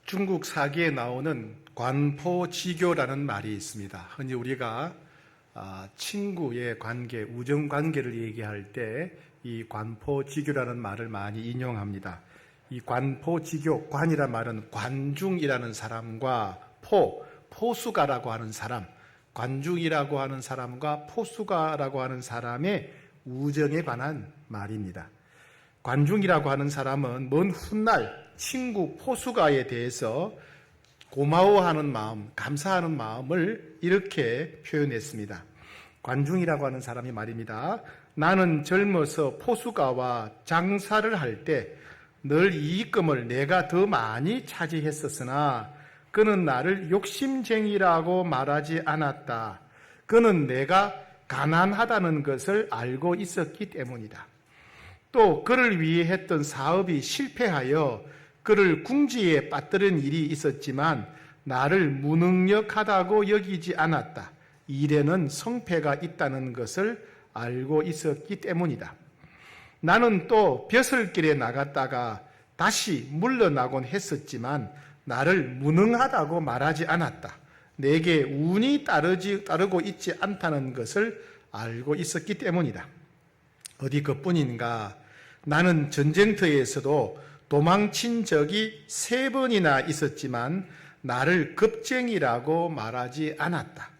중국 사기에 나오는 관포지교라는 말이 있습니다. 흔히 우리가 친구의 관계, 우정 관계를 얘기할 때 이 관포지교라는 말을 많이 인용합니다. 이 관포지교, 관이란 말은 관중이라는 사람과 포수가라고 하는 사람, 관중이라고 하는 사람과 포수가라고 하는 사람의 우정에 관한 말입니다. 관중이라고 하는 사람은 먼 훗날 친구 포수가에 대해서 고마워하는 마음, 감사하는 마음을 이렇게 표현했습니다. 관중이라고 하는 사람이 말입니다. 나는 젊어서 포수가와 장사를 할 때 늘 이익금을 내가 더 많이 차지했었으나 그는 나를 욕심쟁이라고 말하지 않았다. 그는 내가 가난하다는 것을 알고 있었기 때문이다. 또 그를 위해 했던 사업이 실패하여 그를 궁지에 빠뜨린 일이 있었지만 나를 무능력하다고 여기지 않았다. 일에는 성패가 있다는 것을 알고 있었기 때문이다. 나는 또 벼슬길에 나갔다가 다시 물러나곤 했었지만 나를 무능하다고 말하지 않았다. 내게 운이 따르고 있지 않다는 것을 알고 있었기 때문이다. 어디 그뿐인가? 나는 전쟁터에서도 도망친 적이 3번이나 있었지만 나를 겁쟁이라고 말하지 않았다.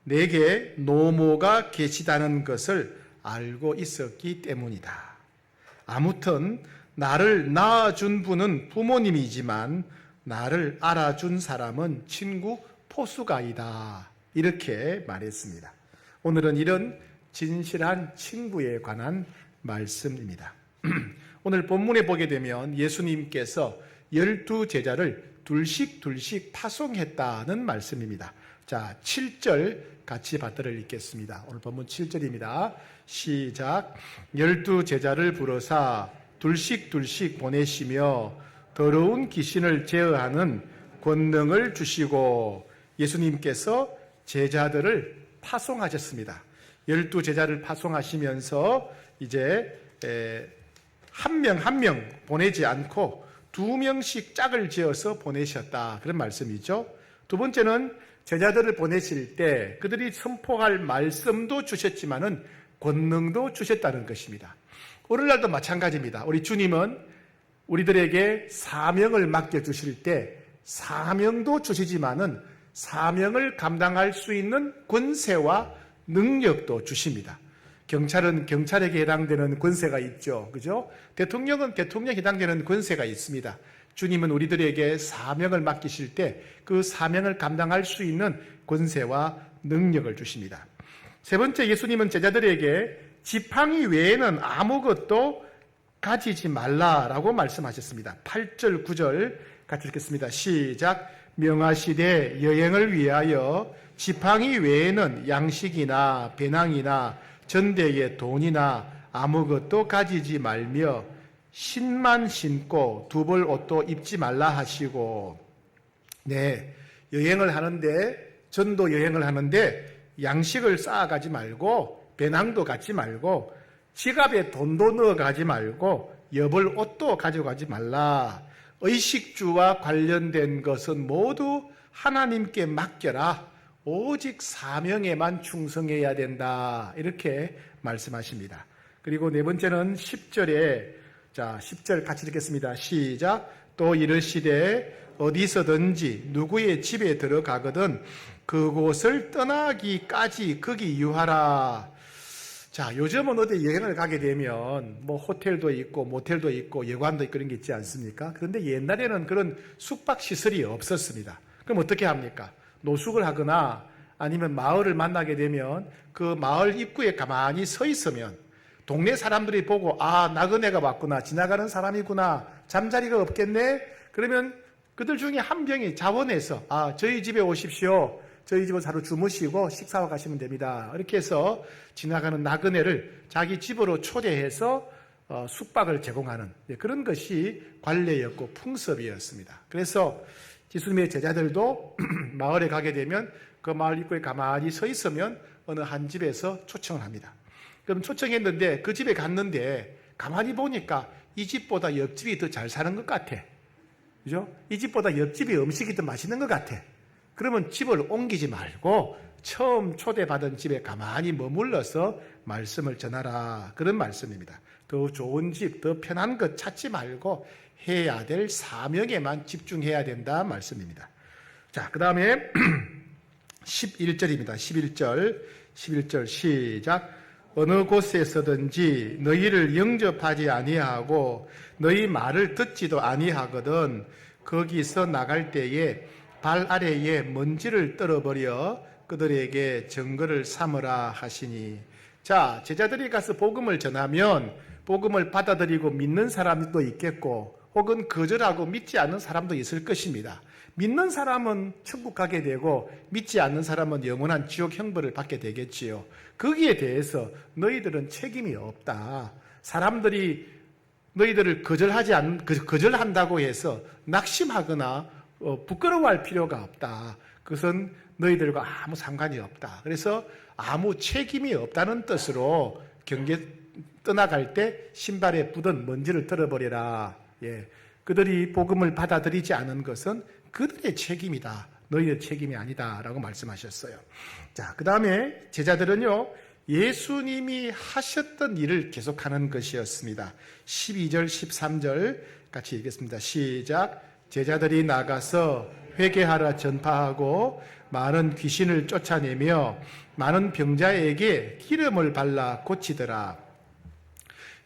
내게 노모가 계시다는 것을 알고 있었기 때문이다. 아무튼 나를 낳아준 분은 부모님이지만 나를 알아준 사람은 친구 포수가이다. 이렇게 말했습니다. 오늘은 이런 진실한 친구에 관한 말씀입니다. 오늘 본문에 보게 되면 예수님께서 12제자를 둘씩 파송했다는 말씀입니다. 자, 7절 같이 받들어 읽겠습니다. 오늘 본문 7절입니다. 시작. 12제자를 부르사 둘씩 보내시며 더러운 귀신을 제어하는 권능을 주시고 예수님께서 제자들을 파송하셨습니다. 12제자를 파송하시면서 이제 한 명 보내지 않고 2명씩 짝을 지어서 보내셨다. 그런 말씀이죠. 두 번째는 제자들을 보내실 때 그들이 선포할 말씀도 주셨지만은 권능도 주셨다는 것입니다. 오늘날도 마찬가지입니다. 우리 주님은 우리들에게 사명을 맡겨주실 때 사명도 주시지만은 사명을 감당할 수 있는 권세와 능력도 주십니다. 경찰은 경찰에게 해당되는 권세가 있죠. 그죠? 대통령은 대통령에 해당되는 권세가 있습니다. 주님은 우리들에게 사명을 맡기실 때 그 사명을 감당할 수 있는 권세와 능력을 주십니다. 세 번째, 예수님은 제자들에게 지팡이 외에는 아무것도 가지지 말라라고 말씀하셨습니다. 8절, 9절 같이 읽겠습니다. 시작. 명하시되 여행을 위하여 지팡이 외에는 양식이나 배낭이나 전대의 돈이나 아무것도 가지지 말며 신만 신고 두벌 옷도 입지 말라 하시고. 네, 여행을 하는데, 전도 여행을 하는데 양식을 쌓아가지 말고 배낭도 갖지 말고 지갑에 돈도 넣어가지 말고 여벌 옷도 가져가지 말라. 의식주와 관련된 것은 모두 하나님께 맡겨라. 오직 사명에만 충성해야 된다. 이렇게 말씀하십니다. 그리고 네 번째는 10절에, 자, 10절 같이 읽겠습니다. 시작. 또 이르시되 어디서든지 누구의 집에 들어가거든 그곳을 떠나기까지 거기 유하라. 자, 요즘은 어디 여행을 가게 되면 뭐 호텔도 있고 모텔도 있고 여관도 있고 그런 게 있지 않습니까? 그런데 옛날에는 그런 숙박시설이 없었습니다. 그럼 어떻게 합니까? 노숙을 하거나 아니면 마을을 만나게 되면 그 마을 입구에 가만히 서 있으면 동네 사람들이 보고 아, 나그네가 왔구나, 지나가는 사람이구나, 잠자리가 없겠네. 그러면 그들 중에 한 명이 자원해서 아, 저희 집에 오십시오. 저희 집에서 하루 주무시고 식사하고 가시면 됩니다. 이렇게 해서 지나가는 나그네를 자기 집으로 초대해서 숙박을 제공하는 그런 것이 관례였고 풍습이었습니다. 그래서 예수님의 제자들도 마을에 가게 되면 그 마을 입구에 가만히 서 있으면 어느 한 집에서 초청을 합니다. 그럼 초청했는데 그 집에 갔는데 가만히 보니까 이 집보다 옆집이 더 잘 사는 것 같아. 그죠? 이 집보다 옆집이 음식이 더 맛있는 것 같아. 그러면 집을 옮기지 말고 처음 초대받은 집에 가만히 머물러서 말씀을 전하라. 그런 말씀입니다. 더 좋은 집, 더 편한 것 찾지 말고 해야 될 사명에만 집중해야 된다 말씀입니다. 자, 그 다음에 11절입니다. 11절 시작. 어느 곳에서든지 너희를 영접하지 아니하고 너희 말을 듣지도 아니하거든 거기서 나갈 때에 발 아래에 먼지를 떨어버려 그들에게 증거를 삼으라 하시니. 자, 제자들이 가서 복음을 전하면 복음을 받아들이고 믿는 사람도 있겠고 혹은 거절하고 믿지 않는 사람도 있을 것입니다. 믿는 사람은 천국 가게 되고 믿지 않는 사람은 영원한 지옥 형벌을 받게 되겠지요. 거기에 대해서 너희들은 책임이 없다. 사람들이 너희들을 거절한다고 해서 낙심하거나 부끄러워할 필요가 없다. 그것은 너희들과 아무 상관이 없다. 그래서 아무 책임이 없다는 뜻으로 경계 떠나갈 때 신발에 묻은 먼지를 털어버려라. 예. 그들이 복음을 받아들이지 않은 것은 그들의 책임이다. 너희의 책임이 아니다. 라고 말씀하셨어요. 자, 그 다음에 제자들은요, 예수님이 하셨던 일을 계속하는 것이었습니다. 12절, 13절 같이 읽겠습니다. 시작. 제자들이 나가서 회개하라 전파하고 많은 귀신을 쫓아내며 많은 병자에게 기름을 발라 고치더라.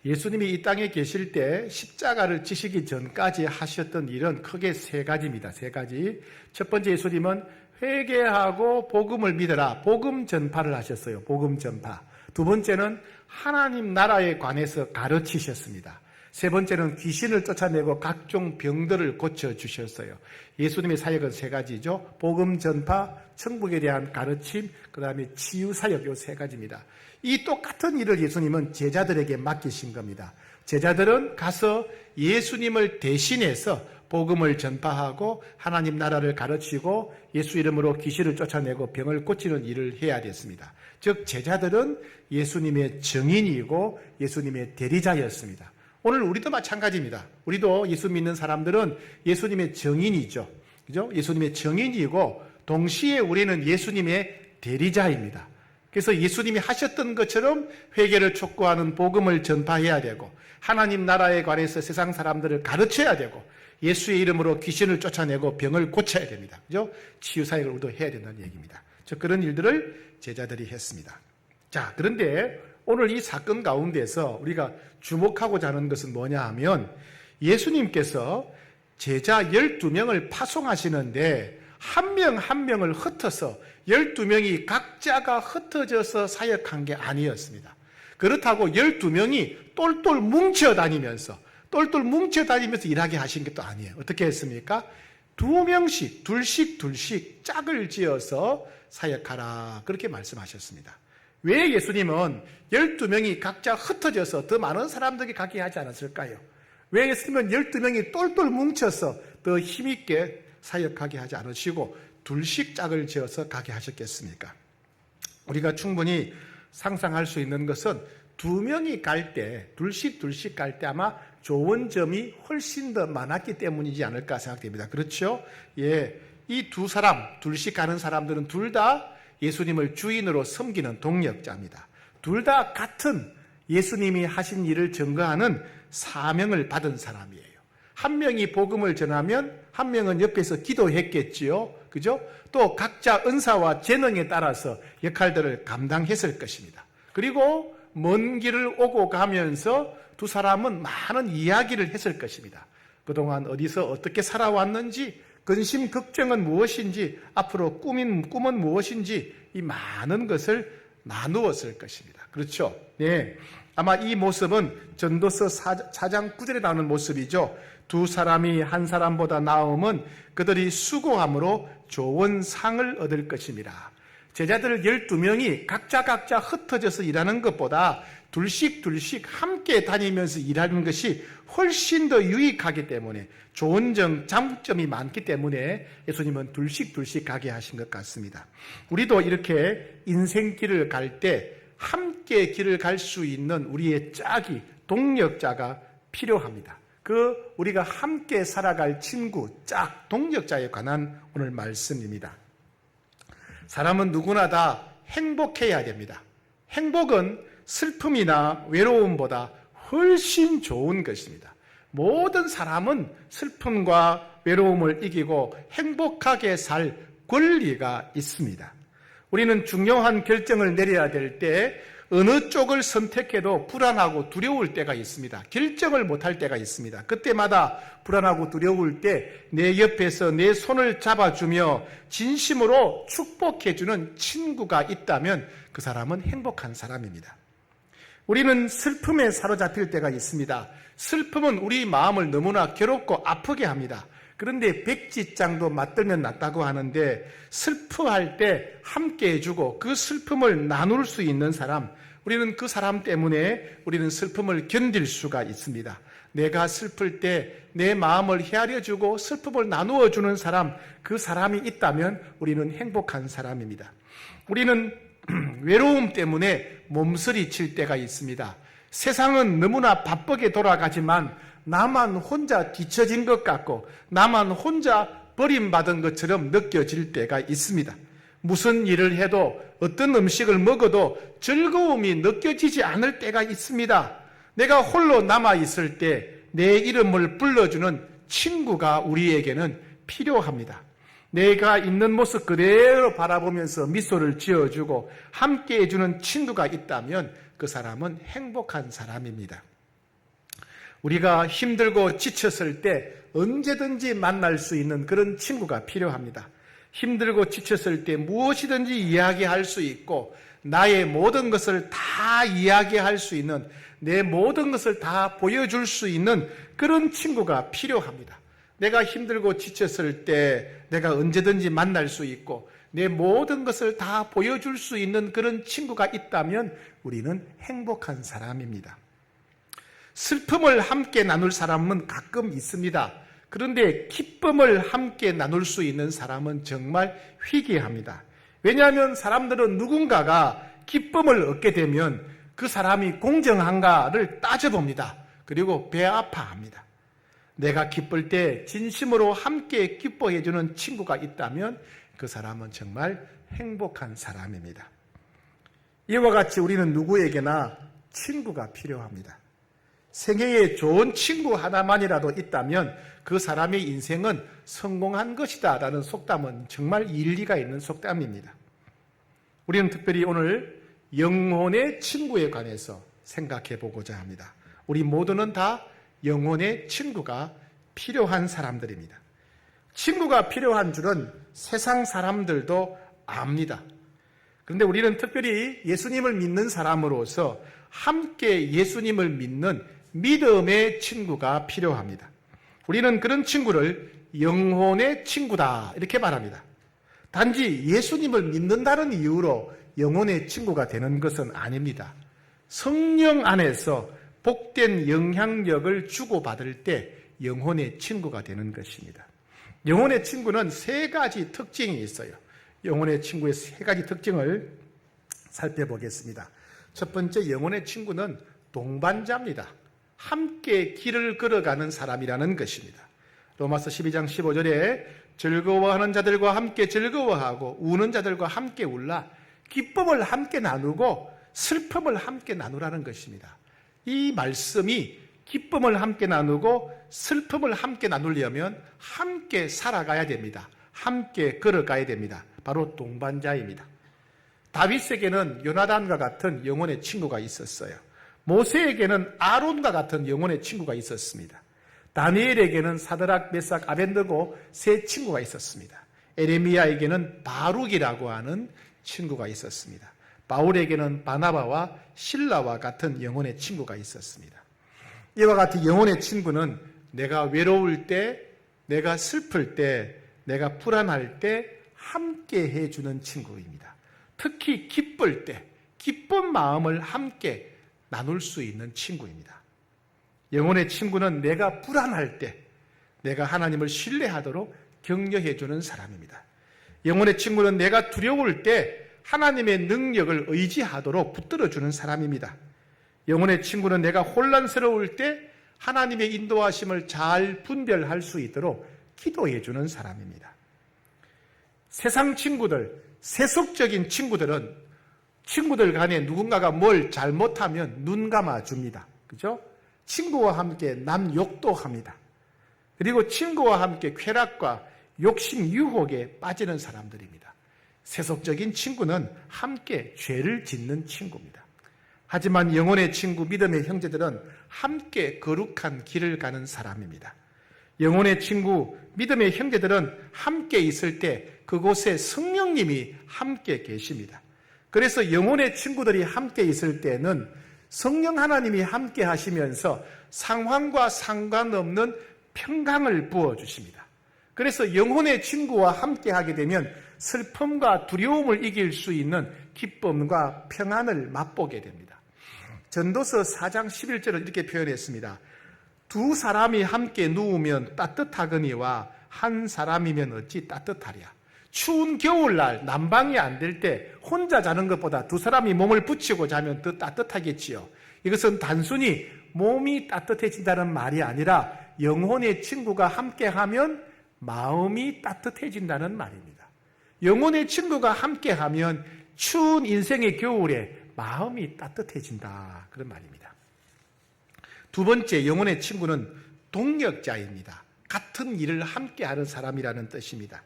예수님이 이 땅에 계실 때 십자가를 지시기 전까지 하셨던 일은 크게 세 가지입니다. 세 가지. 첫 번째, 예수님은 회개하고 복음을 믿어라. 복음 전파를 하셨어요. 복음 전파. 두 번째는 하나님 나라에 관해서 가르치셨습니다. 세 번째는 귀신을 쫓아내고 각종 병들을 고쳐주셨어요. 예수님의 사역은 세 가지죠. 복음 전파, 천국에 대한 가르침, 그 다음에 치유 사역, 이 세 가지입니다. 이 똑같은 일을 예수님은 제자들에게 맡기신 겁니다. 제자들은 가서 예수님을 대신해서 복음을 전파하고 하나님 나라를 가르치고 예수 이름으로 귀신을 쫓아내고 병을 고치는 일을 해야 됐습니다. 즉 제자들은 예수님의 증인이고 예수님의 대리자였습니다. 오늘 우리도 마찬가지입니다. 우리도 예수 믿는 사람들은 예수님의 증인이죠. 그죠? 예수님의 증인이고 동시에 우리는 예수님의 대리자입니다. 그래서 예수님이 하셨던 것처럼 회개를 촉구하는 복음을 전파해야 되고 하나님 나라에 관해서 세상 사람들을 가르쳐야 되고 예수의 이름으로 귀신을 쫓아내고 병을 고쳐야 됩니다. 그죠? 치유 사역을 우리도 해야 된다는 얘기입니다. 즉 그런 일들을 제자들이 했습니다. 자, 그런데 오늘 이 사건 가운데서 우리가 주목하고자 하는 것은 뭐냐 하면 예수님께서 제자 12명을 파송하시는데 한 명 한 명을 흩어서 12명이 각자가 흩어져서 사역한 게 아니었습니다. 그렇다고 12명이 똘똘 뭉쳐 다니면서 일하게 하신 것도 아니에요. 어떻게 했습니까? 2명씩, 둘씩 짝을 지어서 사역하라. 그렇게 말씀하셨습니다. 왜 예수님은 12명이 각자 흩어져서 더 많은 사람들에게 가게 하지 않았을까요? 왜 예수님은 12명이 똘똘 뭉쳐서 더 힘있게 사역하게 하지 않으시고 둘씩 짝을 지어서 가게 하셨겠습니까? 우리가 충분히 상상할 수 있는 것은 2명이 갈 때, 둘씩 갈 때 아마 좋은 점이 훨씬 더 많았기 때문이지 않을까 생각됩니다. 그렇죠? 예. 이 두 사람, 둘씩 가는 사람들은 둘 다 예수님을 주인으로 섬기는 동력자입니다. 둘 다 같은 예수님이 하신 일을 증거하는 사명을 받은 사람이에요. 한 명이 복음을 전하면 한 명은 옆에서 기도했겠지요. 그죠? 또 각자 은사와 재능에 따라서 역할들을 감당했을 것입니다. 그리고 먼 길을 오고 가면서 두 사람은 많은 이야기를 했을 것입니다. 그동안 어디서 어떻게 살아왔는지, 근심 걱정은 무엇인지, 앞으로 꿈은 무엇인지 이 많은 것을 나누었을 것입니다. 그렇죠? 네. 아마 이 모습은 전도서 4장 9절에 나오는 모습이죠. 두 사람이 한 사람보다 나음은 그들이 수고함으로 좋은 상을 얻을 것입니다. 제자들 12명이 각자 흩어져서 일하는 것보다 둘씩 함께 다니면서 일하는 것이 훨씬 더 유익하기 때문에 좋은 장점이 많기 때문에 예수님은 둘씩 가게 하신 것 같습니다. 우리도 이렇게 인생길을 갈 때 함께 길을 갈 수 있는 우리의 짝이, 동력자가 필요합니다. 우리가 함께 살아갈 친구, 짝, 동역자에 관한 오늘 말씀입니다. 사람은 누구나 다 행복해야 됩니다. 행복은 슬픔이나 외로움보다 훨씬 좋은 것입니다. 모든 사람은 슬픔과 외로움을 이기고 행복하게 살 권리가 있습니다. 우리는 중요한 결정을 내려야 될 때 어느 쪽을 선택해도 불안하고 두려울 때가 있습니다. 결정을 못할 때가 있습니다. 그때마다 불안하고 두려울 때 내 옆에서 내 손을 잡아주며 진심으로 축복해주는 친구가 있다면 그 사람은 행복한 사람입니다. 우리는 슬픔에 사로잡힐 때가 있습니다. 슬픔은 우리 마음을 너무나 괴롭고 아프게 합니다. 그런데 백지장도 맞들면 낫다고 하는데 슬퍼할 때 함께 해주고 그 슬픔을 나눌 수 있는 사람, 우리는 그 사람 때문에 우리는 슬픔을 견딜 수가 있습니다. 내가 슬플 때 내 마음을 헤아려주고 슬픔을 나누어 주는 사람, 그 사람이 있다면 우리는 행복한 사람입니다. 우리는 외로움 때문에 몸서리칠 때가 있습니다. 세상은 너무나 바쁘게 돌아가지만 나만 혼자 뒤처진 것 같고 나만 혼자 버림받은 것처럼 느껴질 때가 있습니다. 무슨 일을 해도 어떤 음식을 먹어도 즐거움이 느껴지지 않을 때가 있습니다. 내가 홀로 남아있을 때 내 이름을 불러주는 친구가 우리에게는 필요합니다. 내가 있는 모습 그대로 바라보면서 미소를 지어주고 함께 해주는 친구가 있다면 그 사람은 행복한 사람입니다. 우리가 힘들고 지쳤을 때 언제든지 만날 수 있는 그런 친구가 필요합니다. 힘들고 지쳤을 때 무엇이든지 이야기할 수 있고 나의 모든 것을 다 이야기할 수 있는, 내 모든 것을 다 보여줄 수 있는 그런 친구가 필요합니다. 내가 힘들고 지쳤을 때 내가 언제든지 만날 수 있고 내 모든 것을 다 보여줄 수 있는 그런 친구가 있다면 우리는 행복한 사람입니다. 슬픔을 함께 나눌 사람은 가끔 있습니다. 그런데 기쁨을 함께 나눌 수 있는 사람은 정말 희귀합니다. 왜냐하면 사람들은 누군가가 기쁨을 얻게 되면 그 사람이 공정한가를 따져봅니다. 그리고 배 아파합니다. 내가 기쁠 때 진심으로 함께 기뻐해주는 친구가 있다면 그 사람은 정말 행복한 사람입니다. 이와 같이 우리는 누구에게나 친구가 필요합니다. 생애에 좋은 친구 하나만이라도 있다면 그 사람의 인생은 성공한 것이다 라는 속담은 정말 일리가 있는 속담입니다. 우리는 특별히 오늘 영혼의 친구에 관해서 생각해 보고자 합니다. 우리 모두는 다 영혼의 친구가 필요한 사람들입니다. 친구가 필요한 줄은 세상 사람들도 압니다. 그런데 우리는 특별히 예수님을 믿는 사람으로서 함께 예수님을 믿는 믿음의 친구가 필요합니다. 우리는 그런 친구를 영혼의 친구다 이렇게 말합니다. 단지 예수님을 믿는다는 이유로 영혼의 친구가 되는 것은 아닙니다. 성령 안에서 복된 영향력을 주고받을 때 영혼의 친구가 되는 것입니다. 영혼의 친구는 세 가지 특징이 있어요. 영혼의 친구의 세 가지 특징을 살펴보겠습니다. 첫 번째, 영혼의 친구는 동반자입니다. 함께 길을 걸어가는 사람이라는 것입니다. 로마서 12장 15절에 즐거워하는 자들과 함께 즐거워하고 우는 자들과 함께 울라. 기쁨을 함께 나누고 슬픔을 함께 나누라는 것입니다. 이 말씀이 기쁨을 함께 나누고 슬픔을 함께 나누려면 함께 살아가야 됩니다. 함께 걸어가야 됩니다. 바로 동반자입니다. 다윗에게는 요나단과 같은 영혼의 친구가 있었어요. 모세에게는 아론과 같은 영혼의 친구가 있었습니다. 다니엘에게는 사드락, 메삭, 아벤느고 세 친구가 있었습니다. 에레미야에게는 바룩이라고 하는 친구가 있었습니다. 바울에게는 바나바와 실라와 같은 영혼의 친구가 있었습니다. 이와 같은 영혼의 친구는 내가 외로울 때, 내가 슬플 때, 내가 불안할 때 함께 해주는 친구입니다. 특히 기쁠 때, 기쁜 마음을 함께 나눌 수 있는 친구입니다. 영혼의 친구는 내가 불안할 때, 내가 하나님을 신뢰하도록 격려해주는 사람입니다. 영혼의 친구는 내가 두려울 때 하나님의 능력을 의지하도록 붙들어주는 사람입니다. 영혼의 친구는 내가 혼란스러울 때 하나님의 인도하심을 잘 분별할 수 있도록 기도해 주는 사람입니다. 세상 친구들, 세속적인 친구들은 친구들 간에 누군가가 뭘 잘못하면 눈 감아 줍니다. 그죠? 친구와 함께 남 욕도 합니다. 그리고 친구와 함께 쾌락과 욕심, 유혹에 빠지는 사람들입니다. 세속적인 친구는 함께 죄를 짓는 친구입니다. 하지만 영혼의 친구, 믿음의 형제들은 함께 거룩한 길을 가는 사람입니다. 영혼의 친구, 믿음의 형제들은 함께 있을 때 그곳에 성령님이 함께 계십니다. 그래서 영혼의 친구들이 함께 있을 때는 성령 하나님이 함께 하시면서 상황과 상관없는 평강을 부어주십니다. 그래서 영혼의 친구와 함께 하게 되면 슬픔과 두려움을 이길 수 있는 기쁨과 평안을 맛보게 됩니다. 전도서 4장 11절은 이렇게 표현했습니다. 두 사람이 함께 누우면 따뜻하거니와 한 사람이면 어찌 따뜻하랴. 추운 겨울날 난방이 안 될 때 혼자 자는 것보다 두 사람이 몸을 붙이고 자면 더 따뜻하겠지요. 이것은 단순히 몸이 따뜻해진다는 말이 아니라 영혼의 친구가 함께하면 마음이 따뜻해진다는 말입니다. 영혼의 친구가 함께하면 추운 인생의 겨울에 마음이 따뜻해진다, 그런 말입니다. 두 번째, 영혼의 친구는 동역자입니다. 같은 일을 함께하는 사람이라는 뜻입니다.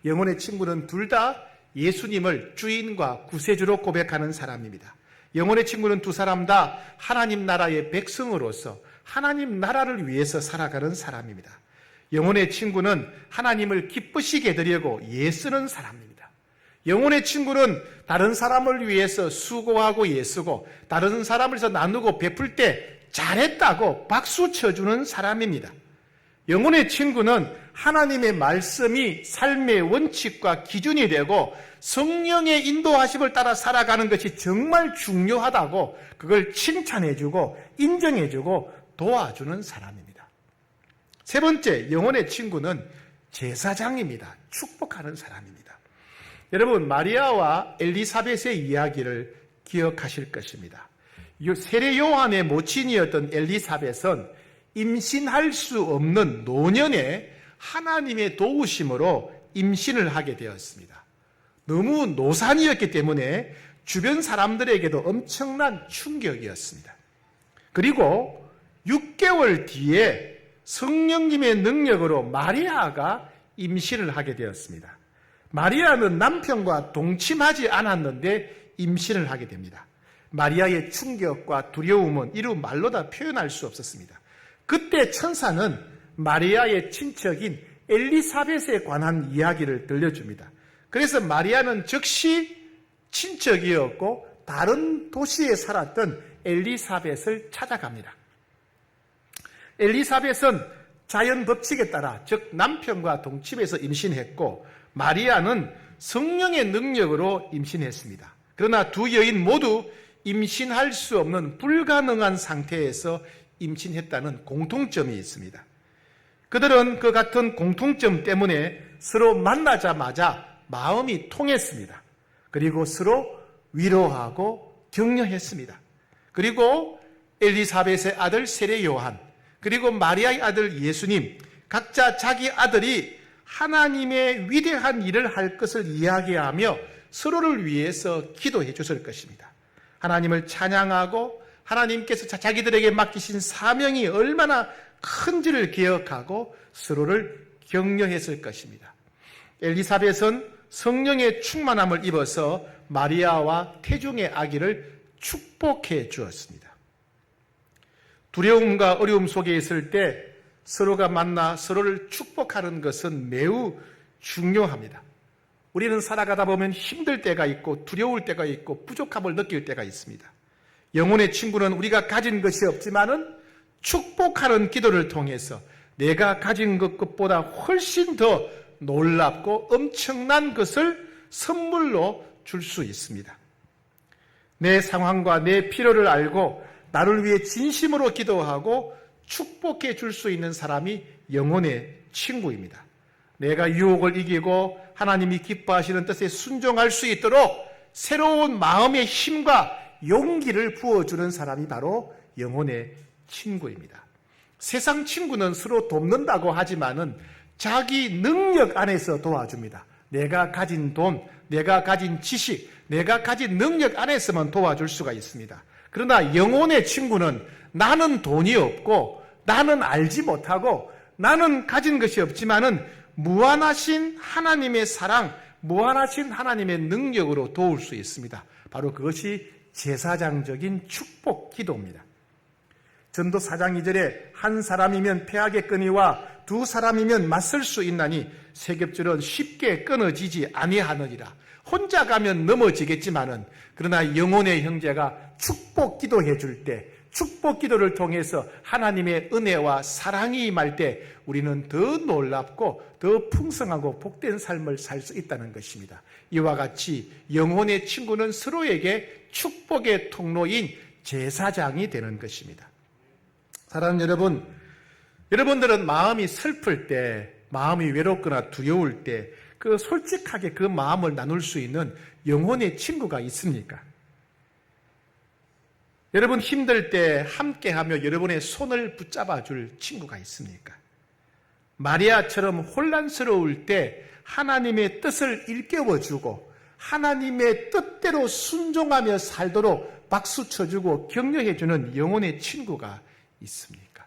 영혼의 친구는 둘 다 예수님을 주인과 구세주로 고백하는 사람입니다. 영혼의 친구는 두 사람 다 하나님 나라의 백성으로서 하나님 나라를 위해서 살아가는 사람입니다. 영혼의 친구는 하나님을 기쁘시게 드리려고 애쓰는 사람입니다. 영혼의 친구는 다른 사람을 위해서 수고하고 애쓰고 다른 사람을 위해서 나누고 베풀 때 잘했다고 박수 쳐주는 사람입니다. 영혼의 친구는 하나님의 말씀이 삶의 원칙과 기준이 되고 성령의 인도하심을 따라 살아가는 것이 정말 중요하다고 그걸 칭찬해주고 인정해주고 도와주는 사람입니다. 세 번째, 영혼의 친구는 제사장입니다. 축복하는 사람입니다. 여러분, 마리아와 엘리사벳의 이야기를 기억하실 것입니다. 세례 요한의 모친이었던 엘리사벳은 임신할 수 없는 노년에 하나님의 도우심으로 임신을 하게 되었습니다. 너무 노산이었기 때문에 주변 사람들에게도 엄청난 충격이었습니다. 그리고 6개월 뒤에 성령님의 능력으로 마리아가 임신을 하게 되었습니다. 마리아는 남편과 동침하지 않았는데 임신을 하게 됩니다. 마리아의 충격과 두려움은 이루 말로 다 표현할 수 없었습니다. 그때 천사는 마리아의 친척인 엘리사벳에 관한 이야기를 들려줍니다. 그래서 마리아는 즉시 친척이었고 다른 도시에 살았던 엘리사벳을 찾아갑니다. 엘리사벳은 자연 법칙에 따라 즉 남편과 동침해서 임신했고 마리아는 성령의 능력으로 임신했습니다. 그러나 두 여인 모두 임신할 수 없는 불가능한 상태에서 임신했다는 공통점이 있습니다. 그들은 그 같은 공통점 때문에 서로 만나자마자 마음이 통했습니다. 그리고 서로 위로하고 격려했습니다. 그리고 엘리사벳의 아들 세례 요한, 그리고 마리아의 아들 예수님, 각자 자기 아들이 하나님의 위대한 일을 할 것을 이야기하며 서로를 위해서 기도해 줬을 것입니다. 하나님을 찬양하고 하나님께서 자기들에게 맡기신 사명이 얼마나 큰지를 기억하고 서로를 격려했을 것입니다. 엘리사벳은 성령의 충만함을 입어서 마리아와 태중의 아기를 축복해 주었습니다. 두려움과 어려움 속에 있을 때 서로가 만나 서로를 축복하는 것은 매우 중요합니다. 우리는 살아가다 보면 힘들 때가 있고 두려울 때가 있고 부족함을 느낄 때가 있습니다. 영혼의 친구는 우리가 가진 것이 없지만은 축복하는 기도를 통해서 내가 가진 것보다 훨씬 더 놀랍고 엄청난 것을 선물로 줄 수 있습니다. 내 상황과 내 필요를 알고 나를 위해 진심으로 기도하고 축복해 줄 수 있는 사람이 영혼의 친구입니다. 내가 유혹을 이기고 하나님이 기뻐하시는 뜻에 순종할 수 있도록 새로운 마음의 힘과 용기를 부어주는 사람이 바로 영혼의 친구입니다. 세상 친구는 서로 돕는다고 하지만은 자기 능력 안에서 도와줍니다. 내가 가진 돈, 내가 가진 지식, 내가 가진 능력 안에서만 도와줄 수가 있습니다. 그러나 영혼의 친구는 나는 돈이 없고 나는 알지 못하고 나는 가진 것이 없지만은 무한하신 하나님의 사랑, 무한하신 하나님의 능력으로 도울 수 있습니다. 바로 그것이 제사장적인 축복 기도입니다. 전도 4장 2절에 한 사람이면 패하겠거니와 두 사람이면 맞설 수 있나니 세겹줄은 쉽게 끊어지지 아니하느니라. 혼자 가면 넘어지겠지만은 그러나 영혼의 형제가 축복 기도해 줄 때, 축복 기도를 통해서 하나님의 은혜와 사랑이 임할 때 우리는 더 놀랍고 더 풍성하고 복된 삶을 살 수 있다는 것입니다. 이와 같이 영혼의 친구는 서로에게 축복의 통로인 제사장이 되는 것입니다. 사랑하는 여러분, 여러분들은 마음이 슬플 때, 마음이 외롭거나 두려울 때 그 솔직하게 그 마음을 나눌 수 있는 영혼의 친구가 있습니까? 여러분 힘들 때 함께하며 여러분의 손을 붙잡아 줄 친구가 있습니까? 마리아처럼 혼란스러울 때 하나님의 뜻을 일깨워주고 하나님의 뜻대로 순종하며 살도록 박수 쳐주고 격려해주는 영혼의 친구가 있습니까?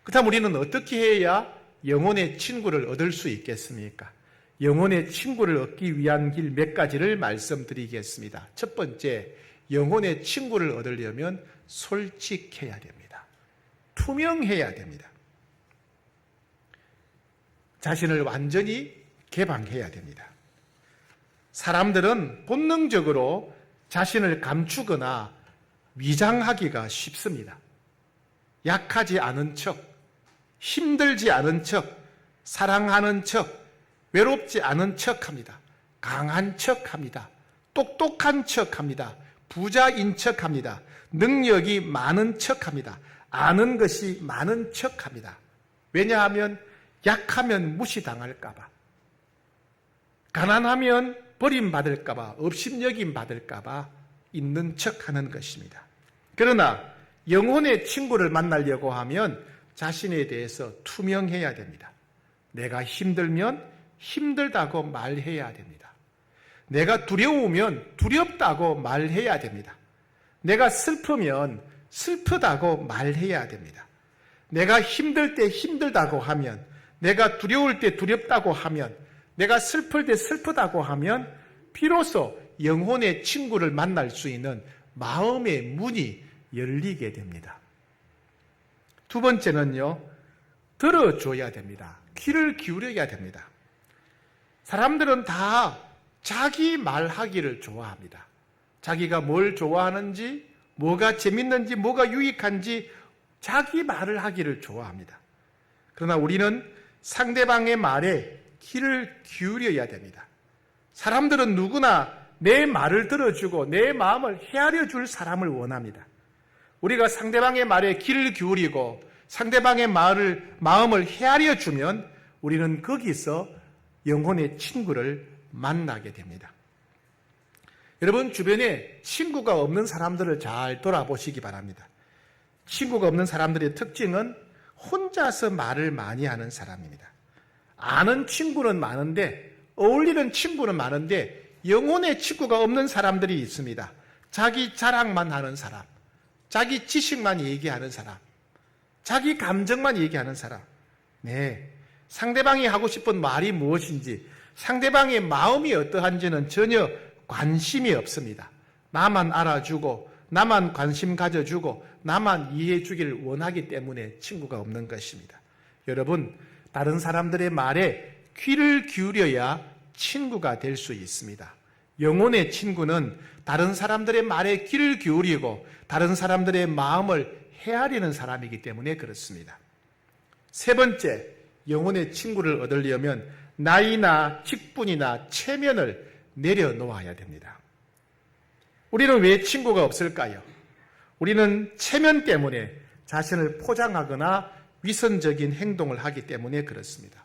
그렇다면 우리는 어떻게 해야 영혼의 친구를 얻을 수 있겠습니까? 영혼의 친구를 얻기 위한 길 몇 가지를 말씀드리겠습니다. 첫 번째, 영혼의 친구를 얻으려면 솔직해야 됩니다. 투명해야 됩니다. 자신을 완전히 개방해야 됩니다. 사람들은 본능적으로 자신을 감추거나 위장하기가 쉽습니다. 약하지 않은 척, 힘들지 않은 척, 사랑하는 척, 외롭지 않은 척 합니다. 강한 척 합니다. 똑똑한 척 합니다. 부자인 척 합니다. 능력이 많은 척 합니다. 아는 것이 많은 척 합니다. 왜냐하면 약하면 무시당할까봐, 가난하면 버림받을까봐, 업신여김 받을까봐 있는 척 하는 것입니다. 그러나 영혼의 친구를 만나려고 하면 자신에 대해서 투명해야 됩니다. 내가 힘들면 힘들다고 말해야 됩니다. 내가 두려우면 두렵다고 말해야 됩니다. 내가 슬프면 슬프다고 말해야 됩니다. 내가 힘들 때 힘들다고 하면, 내가 두려울 때 두렵다고 하면, 내가 슬플 때 슬프다고 하면 비로소 영혼의 친구를 만날 수 있는 마음의 문이 열리게 됩니다. 두 번째는요, 들어줘야 됩니다. 귀를 기울여야 됩니다. 사람들은 다 자기 말하기를 좋아합니다. 자기가 뭘 좋아하는지, 뭐가 재밌는지, 뭐가 유익한지 자기 말을 하기를 좋아합니다. 그러나 우리는 상대방의 말에 귀를 기울여야 됩니다. 사람들은 누구나 내 말을 들어주고 내 마음을 헤아려 줄 사람을 원합니다. 우리가 상대방의 말에 귀를 기울이고 상대방의 마음을 헤아려 주면 우리는 거기서 영혼의 친구를 만나게 됩니다. 여러분 주변에 친구가 없는 사람들을 잘 돌아보시기 바랍니다. 친구가 없는 사람들의 특징은 혼자서 말을 많이 하는 사람입니다. 아는 친구는 많은데, 어울리는 친구는 많은데 영혼의 친구가 없는 사람들이 있습니다. 자기 자랑만 하는 사람, 자기 지식만 얘기하는 사람, 자기 감정만 얘기하는 사람. 네, 상대방이 하고 싶은 말이 무엇인지, 상대방의 마음이 어떠한지는 전혀 관심이 없습니다. 나만 알아주고 나만 관심 가져주고 나만 이해해 주기를 원하기 때문에 친구가 없는 것입니다. 여러분, 다른 사람들의 말에 귀를 기울여야 친구가 될 수 있습니다. 영혼의 친구는 다른 사람들의 말에 귀를 기울이고 다른 사람들의 마음을 헤아리는 사람이기 때문에 그렇습니다. 세 번째, 영혼의 친구를 얻으려면 나이나 직분이나 체면을 내려놓아야 됩니다. 우리는 왜 친구가 없을까요? 우리는 체면 때문에 자신을 포장하거나 위선적인 행동을 하기 때문에 그렇습니다.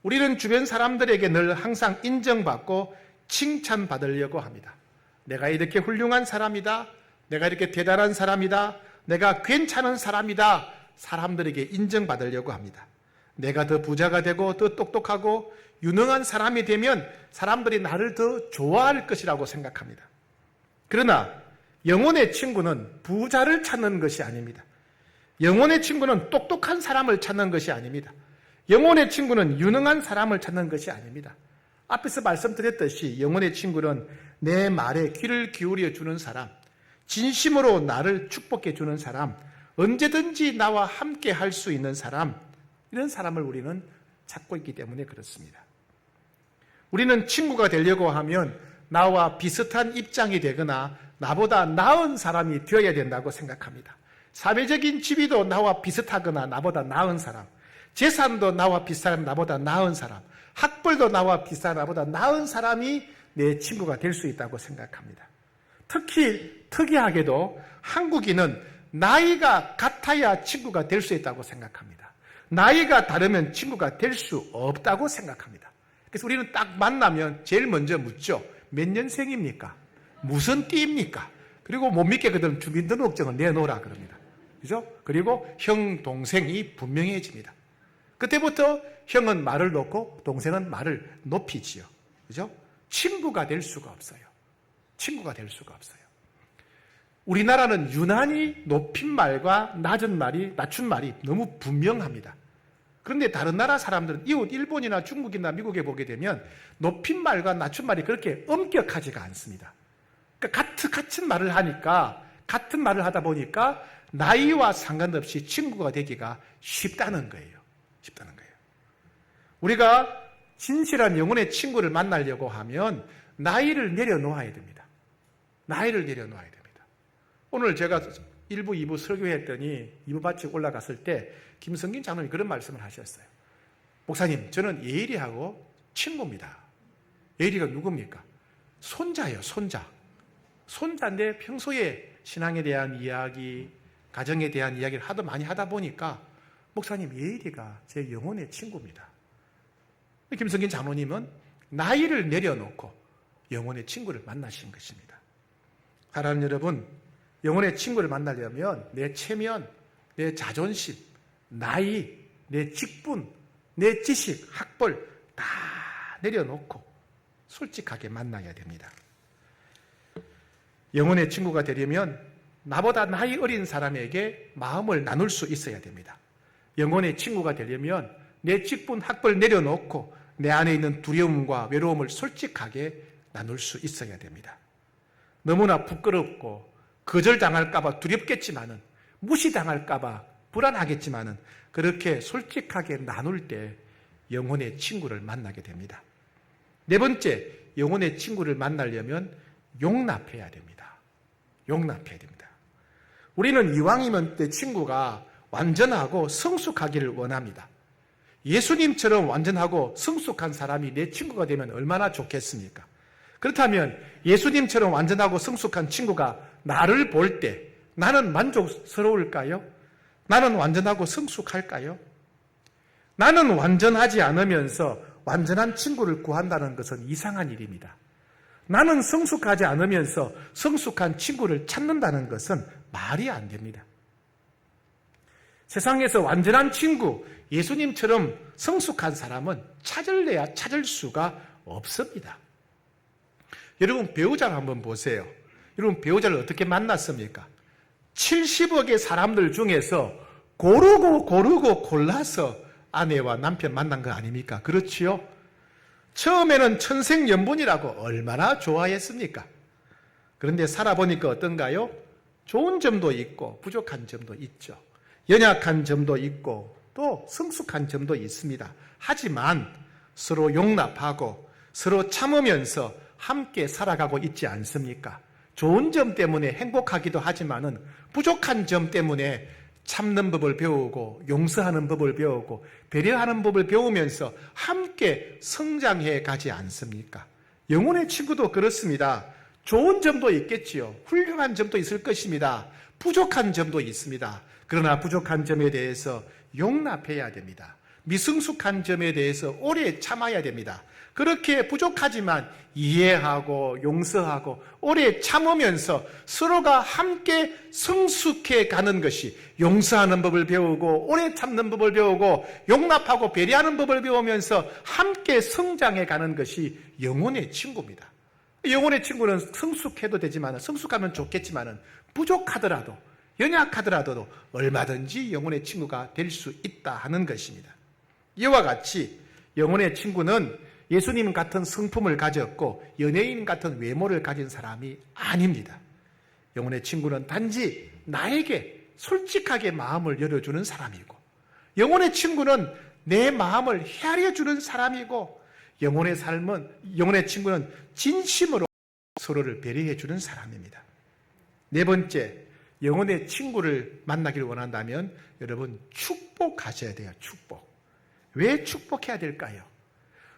우리는 주변 사람들에게 늘 항상 인정받고 칭찬받으려고 합니다. 내가 이렇게 훌륭한 사람이다. 내가 이렇게 대단한 사람이다. 내가 괜찮은 사람이다. 사람들에게 인정받으려고 합니다. 내가 더 부자가 되고 더 똑똑하고 유능한 사람이 되면 사람들이 나를 더 좋아할 것이라고 생각합니다. 그러나 영혼의 친구는 부자를 찾는 것이 아닙니다. 영혼의 친구는 똑똑한 사람을 찾는 것이 아닙니다. 영혼의 친구는 유능한 사람을 찾는 것이 아닙니다. 앞에서 말씀드렸듯이 영혼의 친구는 내 말에 귀를 기울여 주는 사람, 진심으로 나를 축복해 주는 사람, 언제든지 나와 함께 할 수 있는 사람, 이런 사람을 우리는 찾고 있기 때문에 그렇습니다. 우리는 친구가 되려고 하면 나와 비슷한 입장이 되거나 나보다 나은 사람이 되어야 된다고 생각합니다. 사회적인 지위도 나와 비슷하거나 나보다 나은 사람, 재산도 나와 비슷한 나보다 나은 사람, 학벌도 나와 비슷한 나보다 나은 사람이 내 친구가 될 수 있다고 생각합니다. 특히 특이하게도 한국인은 나이가 같아야 친구가 될 수 있다고 생각합니다. 나이가 다르면 친구가 될 수 없다고 생각합니다. 그래서 우리는 딱 만나면 제일 먼저 묻죠. 몇 년생입니까? 무슨 띠입니까? 그리고 못 믿게거든 주민등록증을 내놓으라 그럽니다. 그죠? 그리고 형, 동생이 분명해집니다. 그때부터 형은 말을 놓고 동생은 말을 높이지요. 그죠? 친구가 될 수가 없어요. 친구가 될 수가 없어요. 우리나라는 유난히 높인 말과 낮은 말이, 낮춘 말이 너무 분명합니다. 그런데 다른 나라 사람들은 이웃 일본이나 중국이나 미국에 보게 되면 높인 말과 낮춘 말이 그렇게 엄격하지가 않습니다. 그러니까 같은 말을 하니까, 같은 말을 하다 보니까 나이와 상관없이 친구가 되기가 쉽다는 거예요. 쉽다는 거예요. 우리가 진실한 영혼의 친구를 만나려고 하면 나이를 내려놓아야 됩니다. 나이를 내려놓아야 됩니다. 오늘 제가 1부, 2부 설교했더니 2부 마치고 올라갔을 때 김성긴 장로님이 그런 말씀을 하셨어요. 목사님, 저는 예일이하고 친구입니다. 예일이가 누굽니까? 손자예요, 손자. 손자인데 평소에 신앙에 대한 이야기, 가정에 대한 이야기를 하도 많이 하다 보니까 목사님, 예일이가 제 영혼의 친구입니다. 김성긴 장로님은 나이를 내려놓고 영혼의 친구를 만나신 것입니다. 사랑하는 여러분, 영혼의 친구를 만나려면 내 체면, 내 자존심, 나이, 내 직분, 내 지식, 학벌 다 내려놓고 솔직하게 만나야 됩니다. 영혼의 친구가 되려면 나보다 나이 어린 사람에게 마음을 나눌 수 있어야 됩니다. 영혼의 친구가 되려면 내 직분, 학벌 내려놓고 내 안에 있는 두려움과 외로움을 솔직하게 나눌 수 있어야 됩니다. 너무나 부끄럽고 거절당할까봐 두렵겠지만은, 무시당할까봐 불안하겠지만은, 그렇게 솔직하게 나눌 때 영혼의 친구를 만나게 됩니다. 네 번째, 영혼의 친구를 만나려면 용납해야 됩니다. 용납해야 됩니다. 우리는 이왕이면 내 친구가 완전하고 성숙하기를 원합니다. 예수님처럼 완전하고 성숙한 사람이 내 친구가 되면 얼마나 좋겠습니까? 그렇다면 예수님처럼 완전하고 성숙한 친구가 나를 볼 때 나는 만족스러울까요? 나는 완전하고 성숙할까요? 나는 완전하지 않으면서 완전한 친구를 구한다는 것은 이상한 일입니다. 나는 성숙하지 않으면서 성숙한 친구를 찾는다는 것은 말이 안 됩니다. 세상에서 완전한 친구, 예수님처럼 성숙한 사람은 찾을래야 찾을 수가 없습니다. 여러분, 배우자를 한번 보세요. 여러분, 배우자를 어떻게 만났습니까? 70억의 사람들 중에서 고르고 골라서 아내와 남편 만난 거 아닙니까? 그렇지요? 처음에는 천생연분이라고 얼마나 좋아했습니까? 그런데 살아보니까 어떤가요? 좋은 점도 있고 부족한 점도 있죠. 연약한 점도 있고 또 성숙한 점도 있습니다. 하지만 서로 용납하고 서로 참으면서 함께 살아가고 있지 않습니까? 좋은 점 때문에 행복하기도 하지만은 부족한 점 때문에 참는 법을 배우고 용서하는 법을 배우고 배려하는 법을 배우면서 함께 성장해 가지 않습니까? 영혼의 친구도 그렇습니다. 좋은 점도 있겠지요. 훌륭한 점도 있을 것입니다. 부족한 점도 있습니다. 그러나 부족한 점에 대해서 용납해야 됩니다. 미성숙한 점에 대해서 오래 참아야 됩니다. 그렇게 부족하지만 이해하고 용서하고 오래 참으면서 서로가 함께 성숙해 가는 것이, 용서하는 법을 배우고 오래 참는 법을 배우고 용납하고 배려하는 법을 배우면서 함께 성장해 가는 것이 영혼의 친구입니다. 영혼의 친구는 성숙해도 되지만, 성숙하면 좋겠지만 부족하더라도, 연약하더라도 얼마든지 영혼의 친구가 될 수 있다 하는 것입니다. 이와 같이 영혼의 친구는 예수님 같은 성품을 가졌고 연예인 같은 외모를 가진 사람이 아닙니다. 영혼의 친구는 단지 나에게 솔직하게 마음을 열어주는 사람이고, 영혼의 친구는 내 마음을 헤아려 주는 사람이고, 영혼의 친구는 진심으로 서로를 배려해 주는 사람입니다. 네 번째, 영혼의 친구를 만나기를 원한다면 여러분 축복하셔야 돼요. 축복. 왜 축복해야 될까요?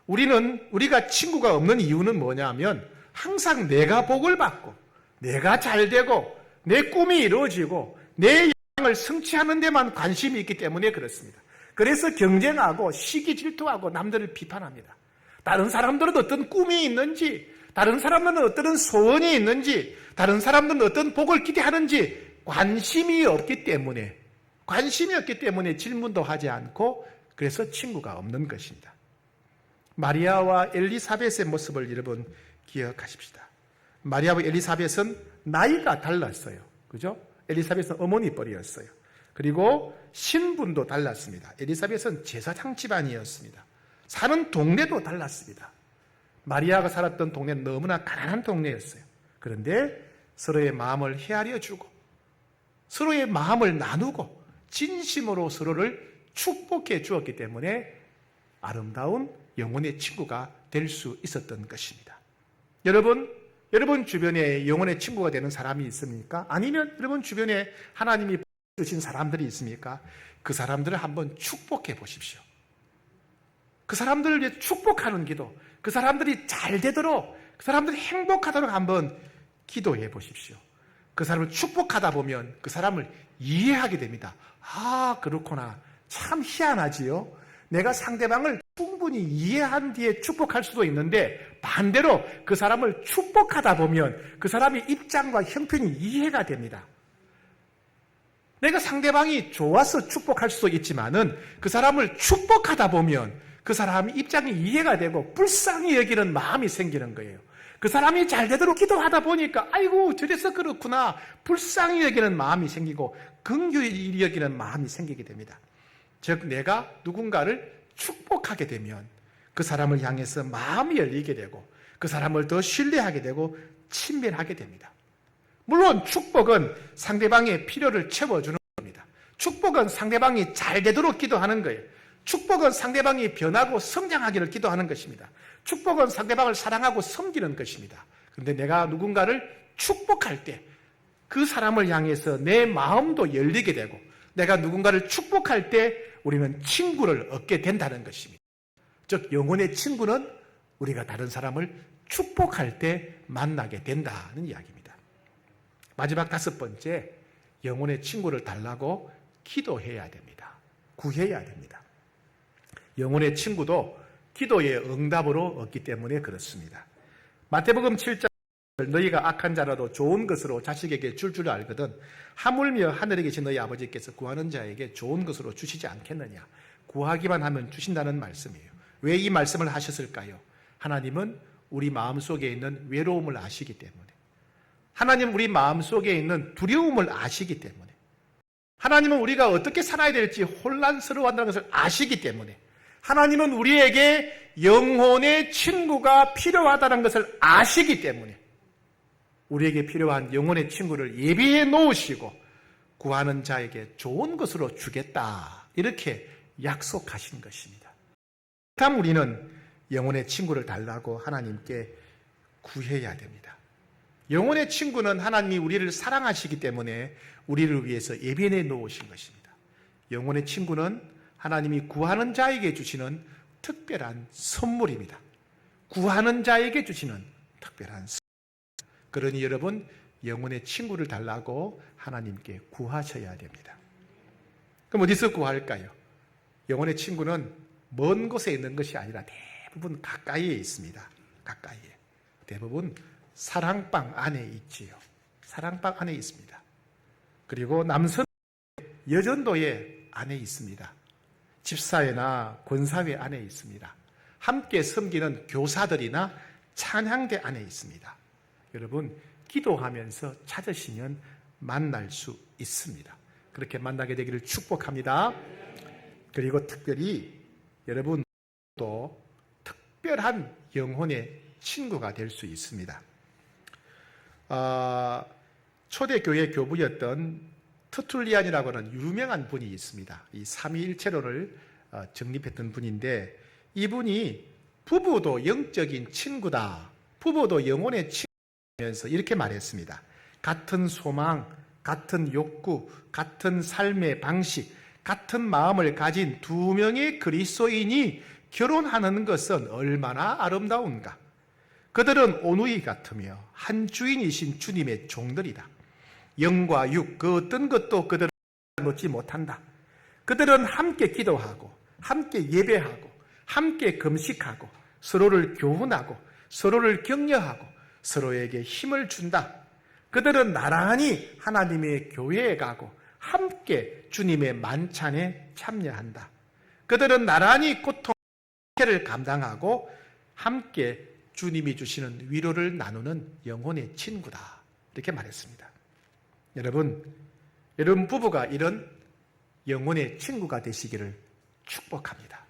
우리가 친구가 없는 이유는 뭐냐면 항상 내가 복을 받고 내가 잘 되고 내 꿈이 이루어지고 내 야망을 성취하는 데만 관심이 있기 때문에 그렇습니다. 그래서 경쟁하고 시기 질투하고 남들을 비판합니다. 다른 사람들은 어떤 꿈이 있는지, 다른 사람들은 어떤 소원이 있는지, 다른 사람들은 어떤 복을 기대하는지 관심이 없기 때문에 질문도 하지 않고, 그래서 친구가 없는 것입니다. 마리아와 엘리사벳의 모습을 여러분 기억하십시다. 마리아와 엘리사벳은 나이가 달랐어요. 그죠? 엘리사벳은 어머니 뻘이었어요. 그리고 신분도 달랐습니다. 엘리사벳은 제사장 집안이었습니다. 사는 동네도 달랐습니다. 마리아가 살았던 동네는 너무나 가난한 동네였어요. 그런데 서로의 마음을 헤아려 주고 서로의 마음을 나누고 진심으로 서로를 축복해 주었기 때문에 아름다운 영혼의 친구가 될 수 있었던 것입니다. 여러분 주변에 영혼의 친구가 되는 사람이 있습니까? 아니면 여러분 주변에 하나님이 주신 사람들이 있습니까? 그 사람들을 한번 축복해 보십시오. 그 사람들을 위해 축복하는 기도, 그 사람들이 잘 되도록, 그 사람들이 행복하도록 한번 기도해 보십시오. 그 사람을 축복하다 보면 그 사람을 이해하게 됩니다. 아, 그렇구나. 참 희한하지요? 내가 상대방을 충분히 이해한 뒤에 축복할 수도 있는데 반대로 그 사람을 축복하다 보면 그 사람의 입장과 형편이 이해가 됩니다. 내가 상대방이 좋아서 축복할 수도 있지만은 그 사람을 축복하다 보면 그 사람의 입장이 이해가 되고 불쌍히 여기는 마음이 생기는 거예요. 그 사람이 잘 되도록 기도하다 보니까 아이고 저래서 그렇구나, 불쌍히 여기는 마음이 생기고 긍휼히 여기는 마음이 생기게 됩니다. 즉 내가 누군가를 축복하게 되면 그 사람을 향해서 마음이 열리게 되고 그 사람을 더 신뢰하게 되고 친밀하게 됩니다. 물론 축복은 상대방의 필요를 채워주는 겁니다. 축복은 상대방이 잘 되도록 기도하는 거예요. 축복은 상대방이 변하고 성장하기를 기도하는 것입니다. 축복은 상대방을 사랑하고 섬기는 것입니다. 그런데 내가 누군가를 축복할 때 그 사람을 향해서 내 마음도 열리게 되고 내가 누군가를 축복할 때 우리는 친구를 얻게 된다는 것입니다. 즉 영혼의 친구는 우리가 다른 사람을 축복할 때 만나게 된다는 이야기입니다. 마지막 다섯 번째, 영혼의 친구를 달라고 기도해야 됩니다. 구해야 됩니다. 영혼의 친구도 기도의 응답으로 얻기 때문에 그렇습니다. 마태복음 7장, 너희가 악한 자라도 좋은 것으로 자식에게 줄 줄 알거든 하물며 하늘에 계신 너희 아버지께서 구하는 자에게 좋은 것으로 주시지 않겠느냐. 구하기만 하면 주신다는 말씀이에요. 왜 이 말씀을 하셨을까요? 하나님은 우리 마음속에 있는 외로움을 아시기 때문에, 하나님은 우리 마음속에 있는 두려움을 아시기 때문에, 하나님은 우리가 어떻게 살아야 될지 혼란스러워한다는 것을 아시기 때문에, 하나님은 우리에게 영혼의 친구가 필요하다는 것을 아시기 때문에 우리에게 필요한 영혼의 친구를 예비해 놓으시고 구하는 자에게 좋은 것으로 주겠다, 이렇게 약속하신 것입니다. 다음 우리는 영혼의 친구를 달라고 하나님께 구해야 됩니다. 영혼의 친구는 하나님이 우리를 사랑하시기 때문에 우리를 위해서 예비해 놓으신 것입니다. 영혼의 친구는 하나님이 구하는 자에게 주시는 특별한 선물입니다. 구하는 자에게 주시는 특별한 선물. 그러니 여러분 영혼의 친구를 달라고 하나님께 구하셔야 됩니다. 그럼 어디서 구할까요? 영혼의 친구는 먼 곳에 있는 것이 아니라 대부분 가까이에 있습니다. 가까이에. 대부분 사랑방 안에 있지요. 사랑방 안에 있습니다. 그리고 남선 여전도회 안에 있습니다. 집사회나 권사회 안에 있습니다. 함께 섬기는 교사들이나 찬양대 안에 있습니다. 여러분, 기도하면서 찾으시면 만날 수 있습니다. 그렇게 만나게 되기를 축복합니다. 그리고 특별히 여러분도 특별한 영혼의 친구가 될 수 있습니다. 초대교회 교부였던 터툴리안이라고 하는 유명한 분이 있습니다. 이 삼위일체론을 정립했던 분인데, 이분이 부부도 영적인 친구다, 부부도 영혼의 친구면서 이렇게 말했습니다. 같은 소망, 같은 욕구, 같은 삶의 방식, 같은 마음을 가진 두 명의 그리스도인이 결혼하는 것은 얼마나 아름다운가. 그들은 온누이 같으며 한 주인이신 주님의 종들이다. 영과 육, 그 어떤 것도 그들은 놓지 못한다. 그들은 함께 기도하고, 함께 예배하고, 함께 금식하고, 서로를 교훈하고, 서로를 격려하고, 서로에게 힘을 준다. 그들은 나란히 하나님의 교회에 가고, 함께 주님의 만찬에 참여한다. 그들은 나란히 고통을 감당하고, 함께 주님이 주시는 위로를 나누는 영혼의 친구다. 이렇게 말했습니다. 여러분 부부가 이런 영혼의 친구가 되시기를 축복합니다.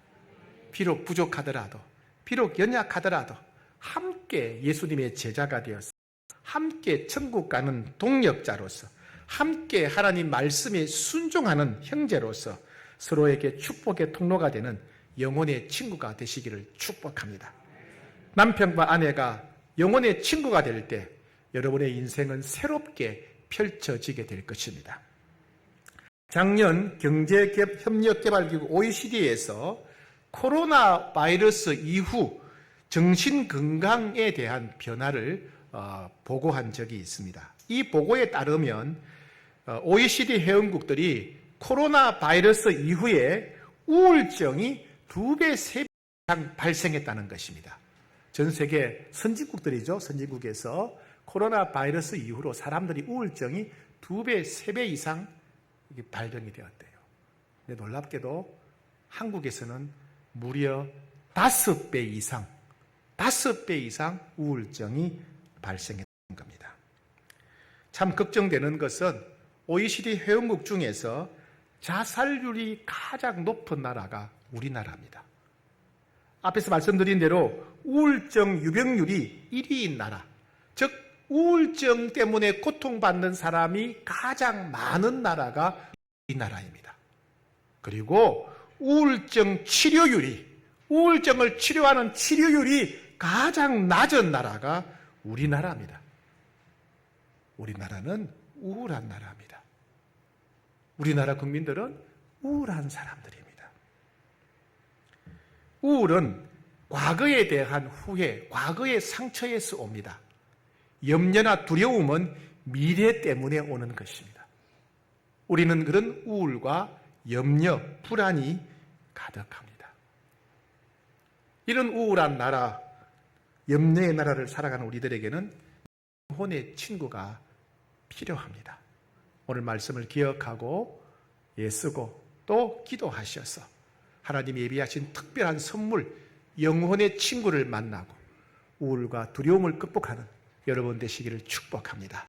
비록 부족하더라도, 비록 연약하더라도 함께 예수님의 제자가 되어서 함께 천국 가는 동력자로서, 함께 하나님 말씀에 순종하는 형제로서 서로에게 축복의 통로가 되는 영혼의 친구가 되시기를 축복합니다. 남편과 아내가 영혼의 친구가 될 때 여러분의 인생은 새롭게 펼쳐지게 될 것입니다. 작년 경제협력개발기구 OECD에서 코로나 바이러스 이후 정신건강에 대한 변화를 보고한 적이 있습니다. 이 보고에 따르면 OECD 회원국들이 코로나 바이러스 이후에 우울증이 2배, 3배 이상 발생했다는 것입니다. 전 세계 선진국들이죠. 선진국에서 코로나 바이러스 이후로 사람들이 우울증이 2배, 3배 이상 발병이 되었대요. 근데 놀랍게도 한국에서는 무려 5배 이상 우울증이 발생했던 겁니다. 참 걱정되는 것은 OECD 회원국 중에서 자살률이 가장 높은 나라가 우리나라입니다. 앞에서 말씀드린 대로 우울증 유병률이 1위인 나라, 즉 우울증 때문에 고통받는 사람이 가장 많은 나라가 우리나라입니다. 그리고 우울증 치료율이, 우울증을 치료하는 치료율이 가장 낮은 나라가 우리나라입니다. 우리나라는 우울한 나라입니다. 우리나라 국민들은 우울한 사람들입니다. 우울은 과거에 대한 후회, 과거의 상처에서 옵니다. 염려나 두려움은 미래 때문에 오는 것입니다. 우리는 그런 우울과 염려, 불안이 가득합니다. 이런 우울한 나라, 염려의 나라를 살아가는 우리들에게는 영혼의 친구가 필요합니다. 오늘 말씀을 기억하고 애쓰고 또 기도하셔서 하나님이 예비하신 특별한 선물, 영혼의 친구를 만나고 우울과 두려움을 극복하는 여러분 되시기를 축복합니다.